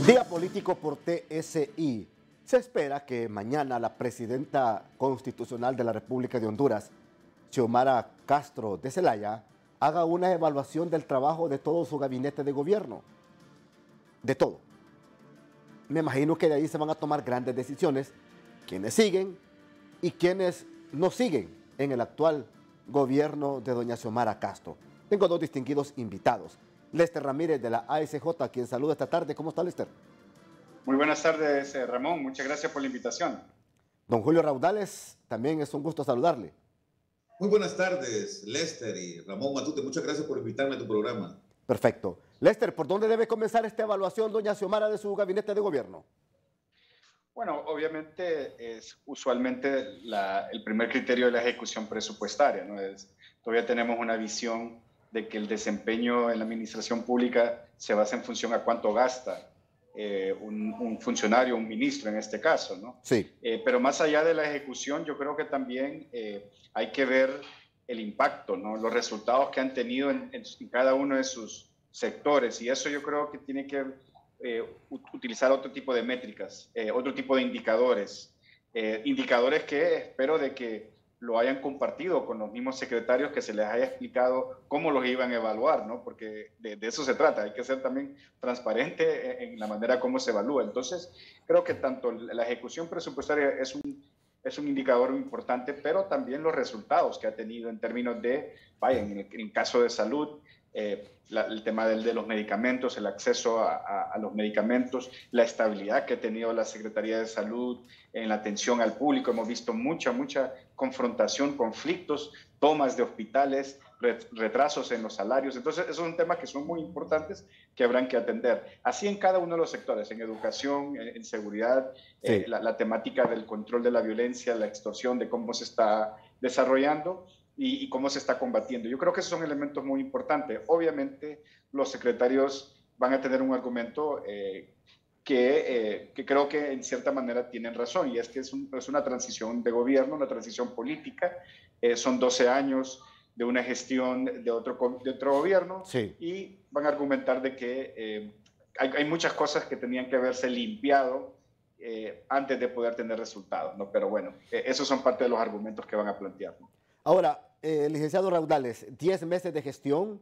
Día político por TSI. Se espera que mañana la presidenta constitucional de la República de Honduras, Xiomara Castro de Zelaya, haga una evaluación del trabajo de todo su gabinete de gobierno. De todo. Me imagino que de ahí se van a tomar grandes decisiones, quienes siguen y quienes no siguen en el actual gobierno de doña Xiomara Castro. Tengo dos distinguidos invitados. Lester Ramírez de la ASJ, quien saluda esta tarde. ¿Cómo está, Lester? Muy buenas tardes, Ramón. Muchas gracias por la invitación. Don Julio Raudales, también es un gusto saludarle. Muy buenas tardes, Lester y Ramón Matute. Muchas gracias por invitarme a tu programa. Perfecto. Lester, ¿por dónde debe comenzar esta evaluación, doña Xiomara, de su gabinete de gobierno? Bueno, obviamente es usualmente el primer criterio de la ejecución presupuestaria, ¿no? Todavía tenemos una visión de que el desempeño en la administración pública se basa en función a cuánto gasta un funcionario, un ministro en este caso, ¿no? Sí. Pero más allá de la ejecución, yo creo que también hay que ver el impacto, ¿no? Los resultados que han tenido en cada uno de sus sectores, y eso yo creo que tiene que utilizar otro tipo de métricas, otro tipo de indicadores, indicadores que espero de que lo hayan compartido con los mismos secretarios, que se les haya explicado cómo los iban a evaluar, ¿no? Porque de eso se trata, hay que ser también transparente en la manera como se evalúa. Entonces, creo que tanto la ejecución presupuestaria es un indicador importante, pero también los resultados que ha tenido en términos de, vaya, en caso de salud, el tema de los medicamentos, el acceso a los medicamentos, la estabilidad que ha tenido la Secretaría de Salud en la atención al público. Hemos visto mucha confrontación, conflictos, tomas de hospitales, retrasos en los salarios. Entonces, esos son temas que son muy importantes que habrán que atender. Así en cada uno de los sectores, en educación, en seguridad, Sí. la temática del control de la violencia, la extorsión, de cómo se está desarrollando y cómo se está combatiendo. Yo creo que esos son elementos muy importantes. Obviamente, los secretarios van a tener un argumento que creo que en cierta manera tienen razón, y es que es una transición de gobierno, una transición política. Son 12 años de una gestión de otro gobierno, Sí. y van a argumentar de que hay muchas cosas que tenían que haberse limpiado antes de poder tener resultados, ¿no? Pero bueno, esos son parte de los argumentos que van a plantear, ¿no? Ahora, licenciado Raudales, 10 meses de gestión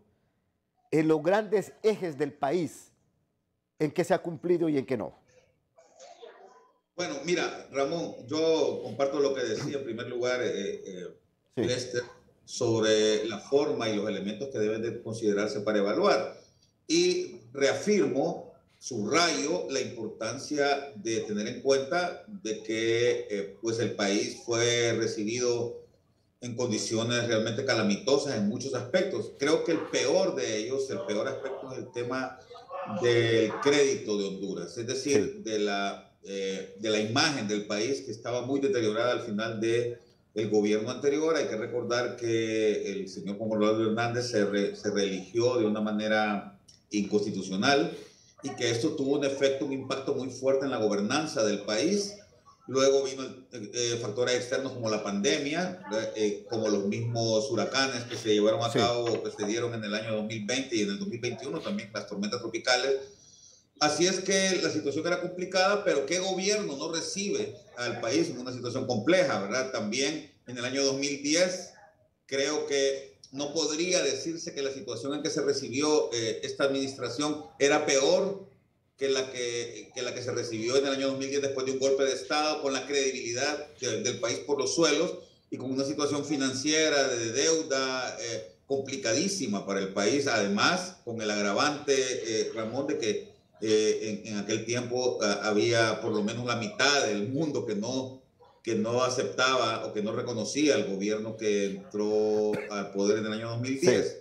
en los grandes ejes del país, ¿en qué se ha cumplido y en qué no? Bueno, mira, Ramón, yo comparto lo que decía en primer lugar Sí. Lester sobre la forma y los elementos que deben de considerarse para evaluar. Y reafirmo, subrayo la importancia de tener en cuenta de que pues el país fue recibido en condiciones realmente calamitosas en muchos aspectos. Creo que el peor de ellos, el peor aspecto es el tema del crédito de Honduras, es decir, Sí. de la imagen del país, que estaba muy deteriorada al final del gobierno anterior. Hay que recordar que el señor Juan Orlando Hernández se reeligió de una manera inconstitucional, y que esto tuvo un efecto, un impacto muy fuerte en la gobernanza del país. Luego vino factores externos como la pandemia, como los mismos huracanes que se llevaron a Sí. cabo, que se dieron en el año 2020 y en el 2021 también, las tormentas tropicales. Así es que la situación era complicada, pero ¿qué gobierno no recibe al país en una situación compleja, verdad? También en el año 2010 creo que no podría decirse que la situación en que se recibió esta administración era peor que la que se recibió en el año 2010 después de un golpe de Estado, con la credibilidad del país por los suelos y con una situación financiera de deuda complicadísima para el país, además con el agravante, Ramón, de que en aquel tiempo había por lo menos la mitad del mundo que no aceptaba o que no reconocía al gobierno que entró al poder en el año 2010. Sí.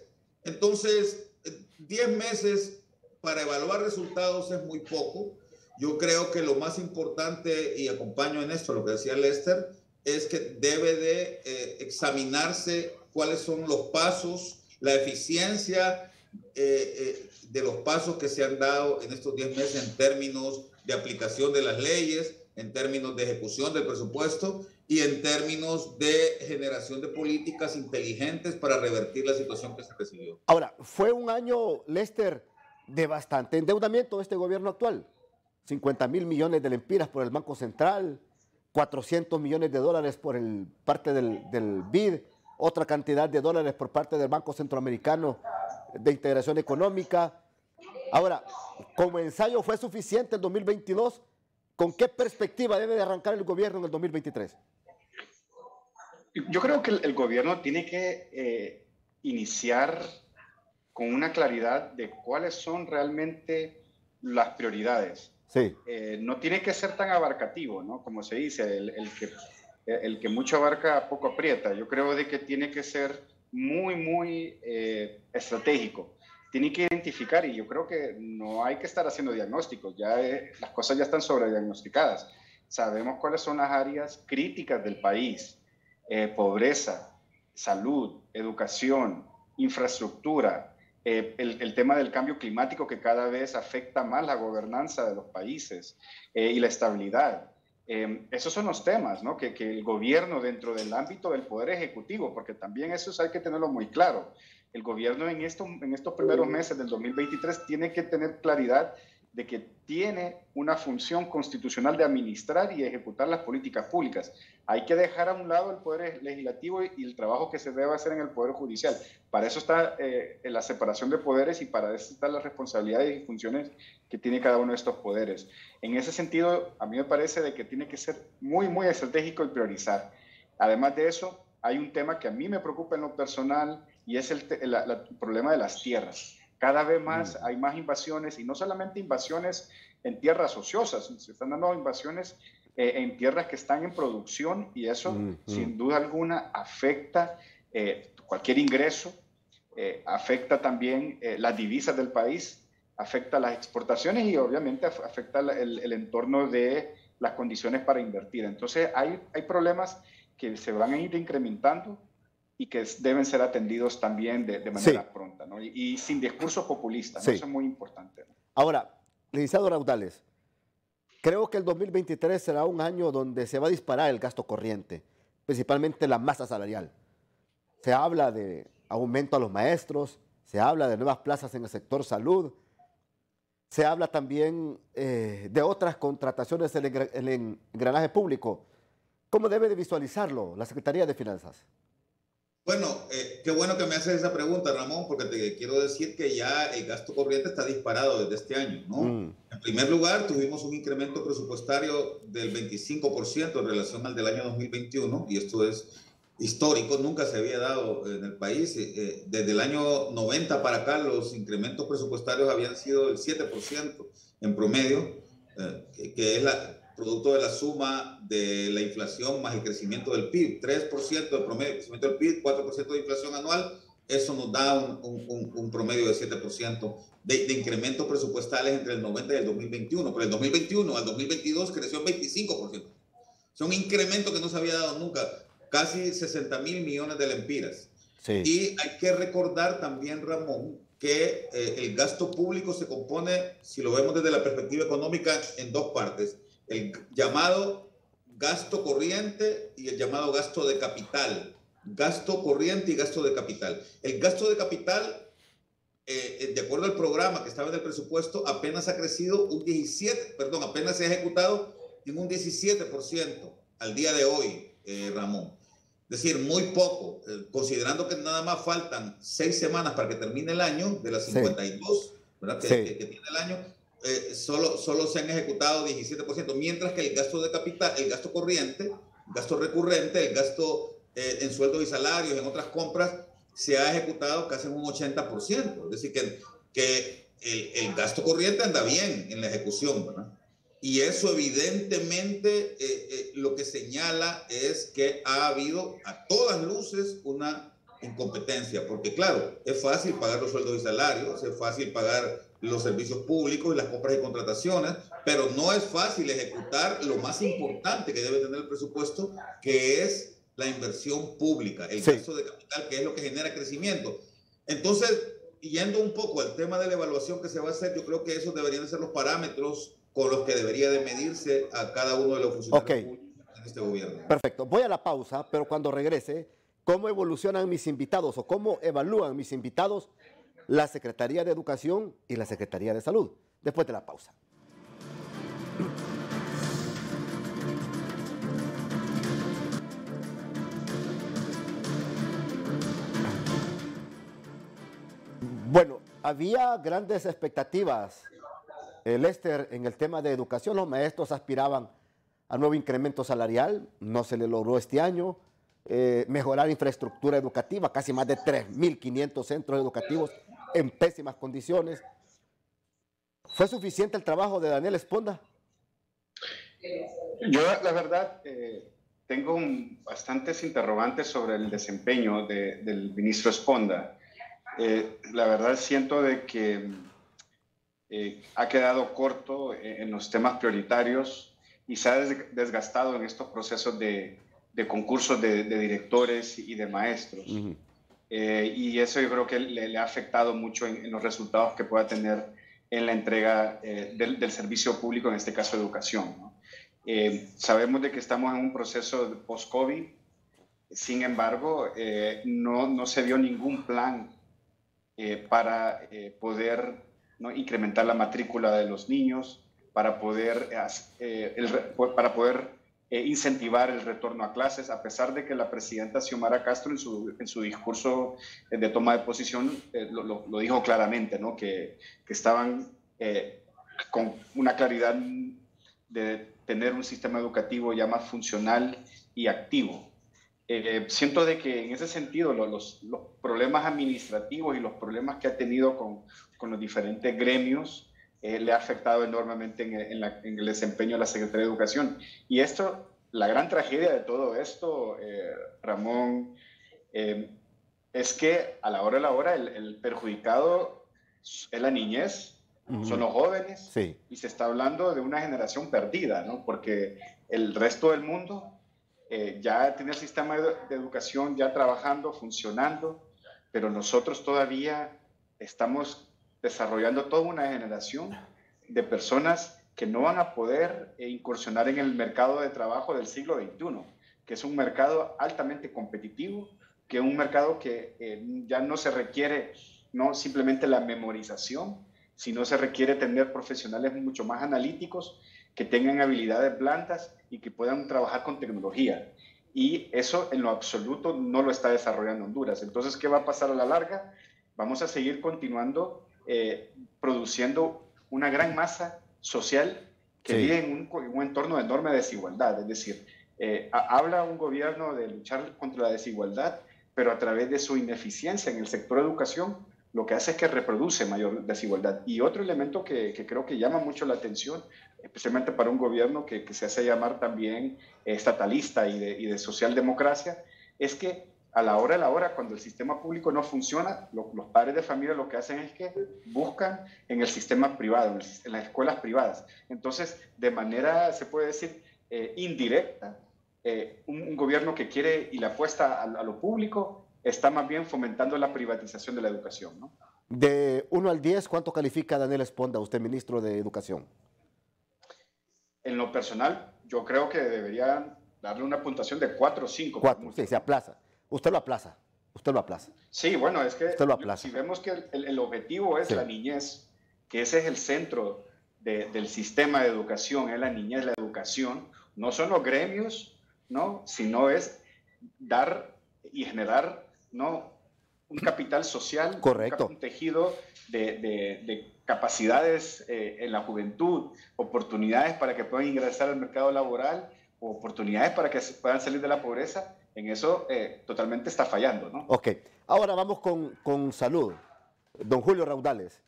Entonces, 10 meses para evaluar resultados es muy poco. Yo creo que lo más importante, y acompaño en esto lo que decía Lester, es que debe de examinarse cuáles son los pasos, la eficiencia de los pasos que se han dado en estos 10 meses en términos de aplicación de las leyes, en términos de ejecución del presupuesto y en términos de generación de políticas inteligentes para revertir la situación que se recibió. Ahora, fue un año, Lester, de bastante endeudamiento de este gobierno actual. 50.000 millones de lempiras por el Banco Central, 400 millones de dólares por parte del BID, otra cantidad de dólares por parte del Banco Centroamericano de Integración Económica. Ahora, como ensayo fue suficiente el 2022, ¿con qué perspectiva debe de arrancar el gobierno en el 2023? Yo creo que el gobierno tiene que iniciar con una claridad de cuáles son realmente las prioridades. Sí. No tiene que ser tan abarcativo, ¿no? Como se dice, el que mucho abarca poco aprieta. Yo creo de que tiene que ser muy estratégico. Tiene que identificar, y yo creo que no hay que estar haciendo diagnósticos, ya las cosas ya están sobrediagnosticadas. Sabemos cuáles son las áreas críticas del país: pobreza, salud, educación, infraestructura, el tema del cambio climático, que cada vez afecta más la gobernanza de los países, y la estabilidad. Esos son los temas, ¿no? que el gobierno, dentro del ámbito del Poder Ejecutivo, porque también eso hay que tenerlo muy claro, el gobierno en estos primeros meses del 2023 tiene que tener claridad de que tiene una función constitucional de administrar y ejecutar las políticas públicas. Hay que dejar a un lado el Poder Legislativo y el trabajo que se debe hacer en el Poder Judicial. Para eso está la separación de poderes, y para eso están las responsabilidades y funciones que tiene cada uno de estos poderes. En ese sentido, a mí me parece de que tiene que ser muy estratégico y priorizar. Además de eso, hay un tema que a mí me preocupa en lo personal, y es el problema de las tierras. Cada vez más hay más invasiones, y no solamente invasiones en tierras ociosas, se están dando invasiones en tierras que están en producción, y eso sin duda alguna afecta cualquier ingreso, afecta también las divisas del país, afecta las exportaciones y obviamente afecta el entorno de las condiciones para invertir. Entonces hay problemas que se van a ir incrementando y que deben ser atendidos también de manera pronta, ¿no? Y sin discursos populistas, ¿no? Eso es muy importante, ¿no? Ahora, licenciado Raudales, creo que el 2023 será un año donde se va a disparar el gasto corriente, principalmente la masa salarial. Se habla de aumento a los maestros, se habla de nuevas plazas en el sector salud, se habla también de otras contrataciones en el engranaje público. ¿Cómo debe de visualizarlo la Secretaría de Finanzas? Bueno, qué bueno que me haces esa pregunta, Ramón, porque te quiero decir que ya el gasto corriente está disparado desde este año, ¿no? En primer lugar, tuvimos un incremento presupuestario del 25% en relación al del año 2021, y esto es histórico, nunca se había dado en el país. Desde el año 90 para acá, los incrementos presupuestarios habían sido del 7% en promedio, que es producto de la suma de la inflación más el crecimiento del PIB. 3% de promedio de crecimiento del PIB, 4% de inflación anual, eso nos da un promedio de 7% de incrementos presupuestales entre el 90 y el 2021. Pero el 2021 al 2022 creció en 25%. Es un incremento que no se había dado nunca, casi 60.000 millones de lempiras. Sí. Y hay que recordar también, Ramón, que el gasto público se compone, si lo vemos desde la perspectiva económica, en dos partes: el llamado gasto corriente y el llamado gasto de capital. Gasto corriente y gasto de capital. El gasto de capital, de acuerdo al programa que estaba en el presupuesto, apenas ha crecido apenas se ha ejecutado en un 17% al día de hoy, Ramón. Es decir, muy poco, considerando que nada más faltan 6 semanas para que termine el año, de las 52, ¿verdad? Que tiene el año. Solo se han ejecutado 17%, mientras que el gasto de capital, el gasto corriente, el gasto recurrente, el gasto en sueldos y salarios, en otras compras, se ha ejecutado casi en un 80%. Es decir, que el gasto corriente anda bien en la ejecución, ¿verdad? Y eso evidentemente lo que señala es que ha habido a todas luces una incompetencia, porque claro, es fácil pagar los sueldos y salarios, es fácil pagar los servicios públicos y las compras y contrataciones, pero no es fácil ejecutar lo más importante que debe tener el presupuesto, que es la inversión pública, el gasto de capital, que es lo que genera crecimiento. Entonces, yendo un poco al tema de la evaluación que se va a hacer, yo creo que esos deberían ser los parámetros con los que debería de medirse a cada uno de los funcionarios públicos en este gobierno. Perfecto. Voy a la pausa, pero cuando regrese, ¿cómo evolucionan mis invitados o cómo evalúan mis invitados la Secretaría de Educación y la Secretaría de Salud? Después de la pausa. Bueno, había grandes expectativas, Lester, en el tema de educación. Los maestros aspiraban a nuevo incremento salarial, no se le logró este año. Mejorar infraestructura educativa, casi más de 3.500 centros educativos en pésimas condiciones. ¿Fue suficiente el trabajo de Daniel Esponda? Yo, la verdad, tengo bastantes interrogantes sobre el desempeño del ministro Esponda. La verdad siento de que ha quedado corto en los temas prioritarios y se ha desgastado en estos procesos de concursos de directores y de maestros. Y eso yo creo que le ha afectado mucho en los resultados que pueda tener en la entrega del servicio público, en este caso educación, ¿no? Sabemos de que estamos en un proceso post-COVID, sin embargo, no se vio ningún plan para poder, ¿no?, incrementar la matrícula de los niños, para poder incentivar el retorno a clases, a pesar de que la presidenta Xiomara Castro en su discurso de toma de posición lo dijo claramente, ¿no?, que estaban con una claridad de tener un sistema educativo ya más funcional y activo. Siento de que en ese sentido los problemas administrativos y los problemas que ha tenido con los diferentes gremios le ha afectado enormemente en el desempeño de la Secretaría de Educación. Y esto, la gran tragedia de todo esto, Ramón, es que a la hora el perjudicado es la niñez, son los jóvenes, sí, y se está hablando de una generación perdida, ¿no? Porque el resto del mundo ya tiene el sistema de educación ya trabajando, funcionando, pero nosotros todavía estamos desarrollando toda una generación de personas que no van a poder incursionar en el mercado de trabajo del siglo XXI, que es un mercado altamente competitivo, que es un mercado que ya no se requiere no simplemente la memorización, sino se requiere tener profesionales mucho más analíticos, que tengan habilidades blandas y que puedan trabajar con tecnología. Y eso en lo absoluto no lo está desarrollando Honduras. Entonces, ¿qué va a pasar a la larga? Vamos a seguir continuando produciendo una gran masa social que vive en un entorno de enorme desigualdad. Es decir, habla un gobierno de luchar contra la desigualdad, pero a través de su ineficiencia en el sector educación, lo que hace es que reproduce mayor desigualdad. Y otro elemento que creo que llama mucho la atención, especialmente para un gobierno que se hace llamar también estatalista y de socialdemocracia, es que a la hora, cuando el sistema público no funciona, los padres de familia lo que hacen es que buscan en el sistema privado, en las escuelas privadas. Entonces, de manera, se puede decir, indirecta, un gobierno que quiere y le apuesta a lo público está más bien fomentando la privatización de la educación, ¿no? De 1 al 10, ¿cuánto califica Daniel Esponda, usted ministro de Educación? En lo personal, yo creo que debería darle una puntuación de 4 o 5. 4, sí, se aplaza. Usted lo aplaza. Sí, bueno, es que si vemos que el objetivo es la niñez, que ese es el centro del sistema de educación, es la niñez, la educación, no son los gremios, ¿no?, sino es dar y generar, ¿no?, un capital social, correcto, un tejido de capacidades en la juventud, oportunidades para que puedan ingresar al mercado laboral, oportunidades para que puedan salir de la pobreza. En eso totalmente está fallando, ¿no? Ok, ahora vamos con salud. Don Julio Raudales,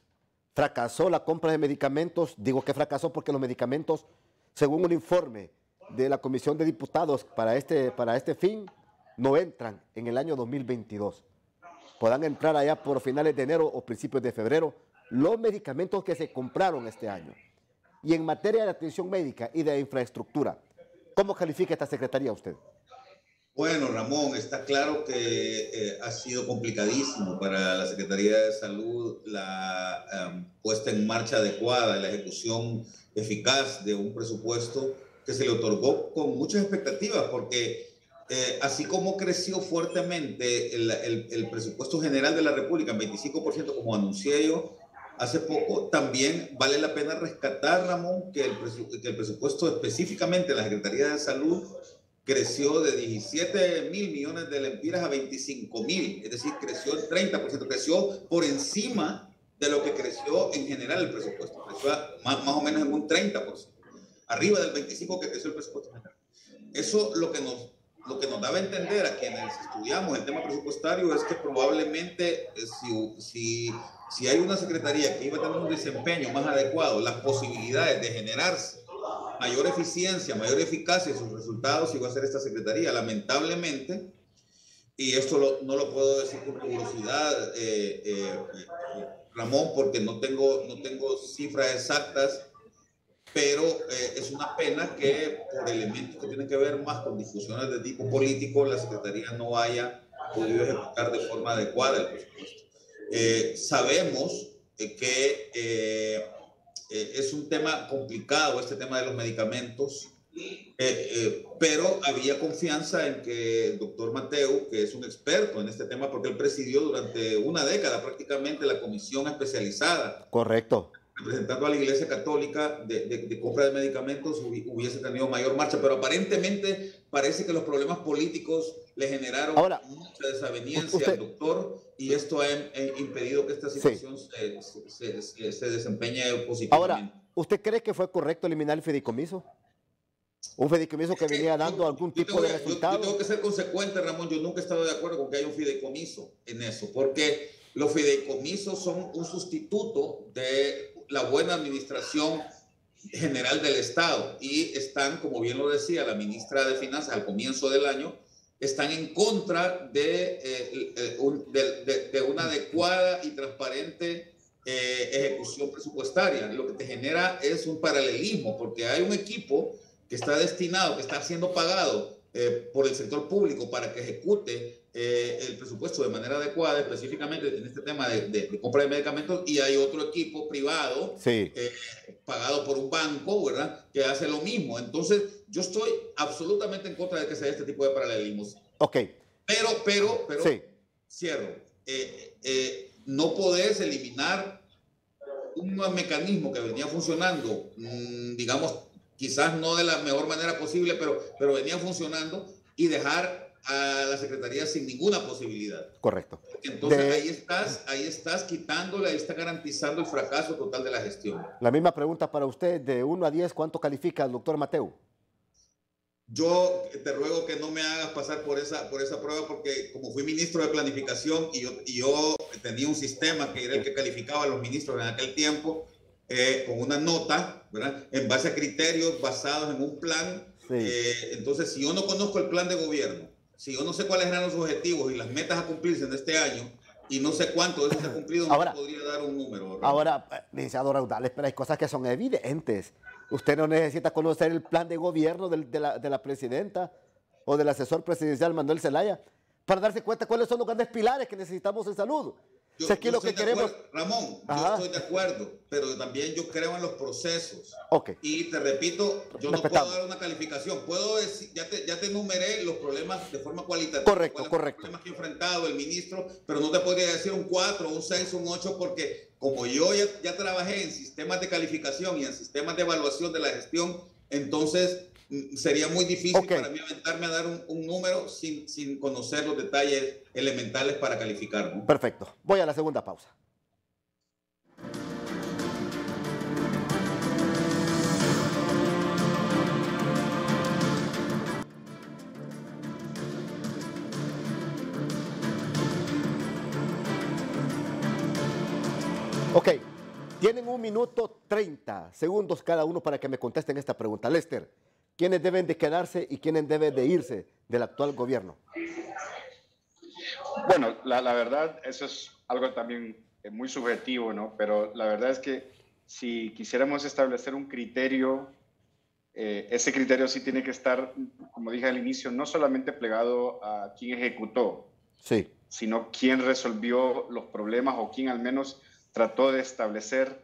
¿fracasó la compra de medicamentos? Digo que fracasó porque los medicamentos, según un informe de la Comisión de Diputados para este fin, no entran en el año 2022. Podrán entrar allá por finales de enero o principios de febrero los medicamentos que se compraron este año. Y en materia de atención médica y de infraestructura, ¿cómo califica esta secretaría usted? Bueno, Ramón, está claro que ha sido complicadísimo para la Secretaría de Salud la puesta en marcha adecuada, la ejecución eficaz de un presupuesto que se le otorgó con muchas expectativas, porque así como creció fuertemente el presupuesto general de la República en 25%, como anuncié yo hace poco, también vale la pena rescatar, Ramón, que el presupuesto específicamente de la Secretaría de Salud creció de 17 mil millones de lempiras a 25 mil, es decir, creció el 30%, creció por encima de lo que creció en general el presupuesto, creció más o menos en un 30%, arriba del 25% que creció el presupuesto general. Eso lo que nos daba a entender a quienes estudiamos el tema presupuestario es que probablemente si hay una secretaría que iba a tener un desempeño más adecuado, las posibilidades de generarse mayor eficiencia, mayor eficacia en sus resultados iba a ser esta secretaría. Lamentablemente, y esto no lo puedo decir con rigurosidad, Ramón, porque no tengo cifras exactas, pero es una pena que por elementos que tienen que ver más con discusiones de tipo político, la Secretaría no haya podido ejecutar de forma adecuada el presupuesto. Sabemos que es un tema complicado este tema de los medicamentos, pero había confianza en que el doctor Mateu, que es un experto en este tema, porque él presidió durante una década prácticamente la comisión especializada. Correcto. Representando a la Iglesia Católica de compra de medicamentos, hubiese tenido mayor marcha, pero aparentemente parece que los problemas políticos le generaron mucha desaveniencia al doctor y esto ha impedido que esta situación se desempeñe positivamente. Ahora, ¿usted cree que fue correcto eliminar el fideicomiso? ¿Un fideicomiso que venía dando algún tipo de resultado? Yo tengo que ser consecuente, Ramón. Yo nunca he estado de acuerdo con que haya un fideicomiso en eso, porque los fideicomisos son un sustituto de la buena administración general del Estado y están, como bien lo decía la ministra de Finanzas al comienzo del año, están en contra de una adecuada y transparente ejecución presupuestaria. Lo que te genera es un paralelismo, porque hay un equipo que está destinado, que está siendo pagado por el sector público para que ejecute el presupuesto de manera adecuada, específicamente en este tema de compra de medicamentos, y hay otro equipo privado pagado por un banco, ¿verdad?, que hace lo mismo. Entonces, yo estoy absolutamente en contra de que se dé este tipo de paralelismos. Ok. Pero cierro. No podés eliminar un mecanismo que venía funcionando, digamos, quizás no de la mejor manera posible, pero venía funcionando y dejar a la Secretaría sin ninguna posibilidad. Correcto. Entonces ahí estás quitándole, ahí está garantizando el fracaso total de la gestión. La misma pregunta para usted, de 1 a 10, ¿cuánto califica el doctor Mateu? Yo te ruego que no me hagas pasar por esa prueba, porque como fui ministro de planificación y yo tenía un sistema que era el que calificaba a los ministros en aquel tiempo, con una nota, ¿verdad?, en base a criterios basados en un plan. Entonces, si yo no conozco el plan de gobierno, si yo no sé cuáles eran los objetivos y las metas a cumplirse en este año, y no sé cuánto de eso se ha cumplido, no podría dar un número, ¿verdad? Ahora, licenciado Raudales, pero hay cosas que son evidentes. Usted no necesita conocer el plan de gobierno de la presidenta o del asesor presidencial Manuel Zelaya para darse cuenta cuáles son los grandes pilares que necesitamos en salud. Lo que queremos... Ramón, yo estoy de acuerdo, pero también yo creo en los procesos. Y te repito, yo no puedo dar una calificación. Puedo decir, ya te enumeré los problemas de forma cualitativa. Correcto. Los problemas que ha enfrentado el ministro, pero no te podría decir un 4, un 6, un 8, porque como yo ya trabajé en sistemas de calificación y en sistemas de evaluación de la gestión, entonces sería muy difícil para mí aventarme a dar un número sin conocer los detalles elementales para calificar, ¿no? Perfecto. Voy a la segunda pausa. Ok, tienen 1 minuto 30 segundos cada uno para que me contesten esta pregunta. Lester, ¿quiénes deben de quedarse y quiénes deben de irse del actual gobierno? Bueno, la verdad, eso es algo también muy subjetivo, ¿no? Pero la verdad es que si quisiéramos establecer un criterio, ese criterio sí tiene que estar, como dije al inicio, no solamente plegado a quién ejecutó, sino quién resolvió los problemas o quién al menos trató de establecer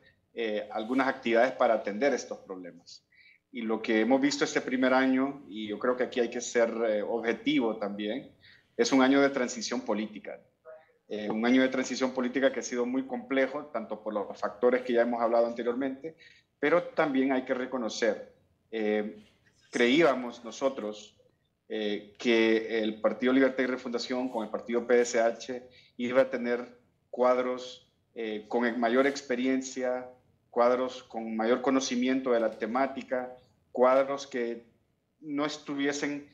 algunas actividades para atender estos problemas. Y lo que hemos visto este primer año, y yo creo que aquí hay que ser objetivo también, es un año de transición política. Un año de transición política que ha sido muy complejo, tanto por los factores que ya hemos hablado anteriormente, pero también hay que reconocer, creíamos nosotros que el Partido Libertad y Refundación con el Partido PSH iba a tener cuadros con mayor experiencia, cuadros con mayor conocimiento de la temática, cuadros que no estuviesen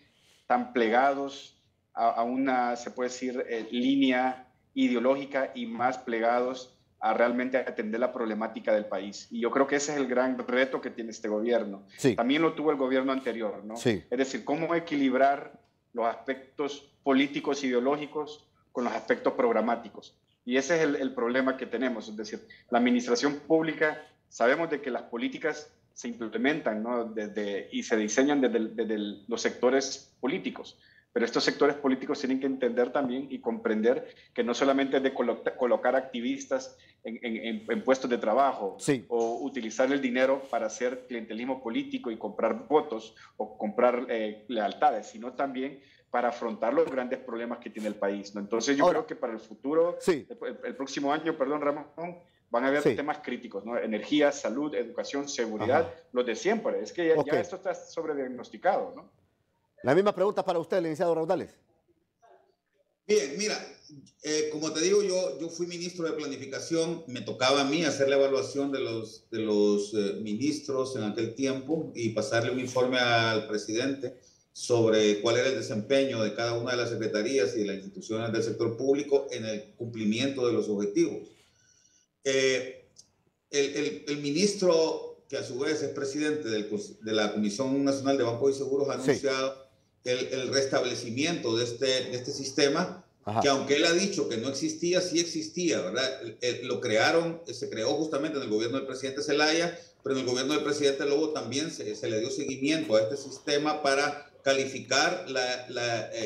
tan plegados a una, se puede decir, línea ideológica y más plegados a realmente atender la problemática del país. Y yo creo que ese es el gran reto que tiene este gobierno. Sí. También lo tuvo el gobierno anterior, ¿no? Sí. Es decir, cómo equilibrar los aspectos políticos ideológicos con los aspectos programáticos. Y ese es el problema que tenemos. Es decir, la administración pública, sabemos de que las políticas se implementan, ¿no? Y se diseñan desde los sectores políticos. Pero estos sectores políticos tienen que entender también y comprender que no solamente es de colocar activistas en puestos de trabajo, sí, o utilizar el dinero para hacer clientelismo político y comprar votos o comprar lealtades, sino también para afrontar los grandes problemas que tiene el país, ¿no? Entonces yo creo que para el futuro, sí, el próximo año, perdón Ramón, van a haber temas críticos, ¿no? Energía, salud, educación, seguridad, los de siempre. Es que ya esto está sobrediagnosticado, ¿no? La misma pregunta para usted, licenciado Raudales. Bien, mira, como te digo, yo fui ministro de Planificación, me tocaba a mí hacer la evaluación de los ministros en aquel tiempo y pasarle un informe al presidente sobre cuál era el desempeño de cada una de las secretarías y de las instituciones del sector público en el cumplimiento de los objetivos. El ministro, que a su vez es presidente de la Comisión Nacional de Bancos y Seguros, ha anunciado el restablecimiento de este sistema, que aunque él ha dicho que no existía, sí existía, ¿verdad? Lo crearon, se creó justamente en el gobierno del presidente Zelaya, pero en el gobierno del presidente Lobo también se le dio seguimiento a este sistema para calificar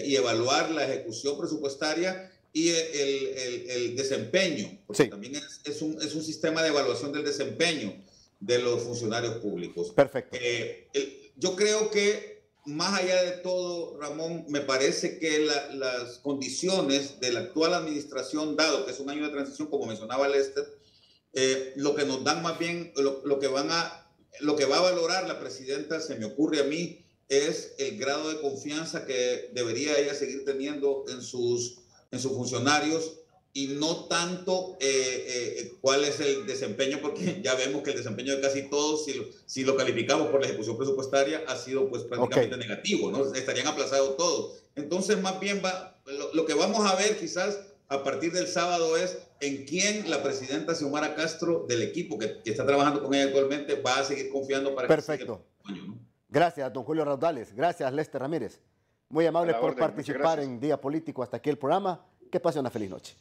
y evaluar la ejecución presupuestaria y el desempeño, porque también es un sistema de evaluación del desempeño de los funcionarios públicos. Perfecto. Yo creo que más allá de todo, Ramón, me parece que las condiciones de la actual administración, dado que es un año de transición, como mencionaba Lester, lo que nos dan más bien, lo que va a valorar la presidenta, se me ocurre a mí, es el grado de confianza que debería ella seguir teniendo en sus funcionarios y no tanto cuál es el desempeño, porque ya vemos que el desempeño de casi todos, si lo calificamos por la ejecución presupuestaria, ha sido pues prácticamente negativo, ¿no? Estarían aplazados todos. Entonces, más bien lo que vamos a ver quizás a partir del sábado es en quién la presidenta Xiomara Castro, del equipo que está trabajando con ella actualmente, va a seguir confiando para que siga el año, ¿no? Gracias, don Julio Raudales. Gracias, Lester Ramírez. Muy amable por participar en Día Político. Hasta aquí el programa. Que pase una feliz noche.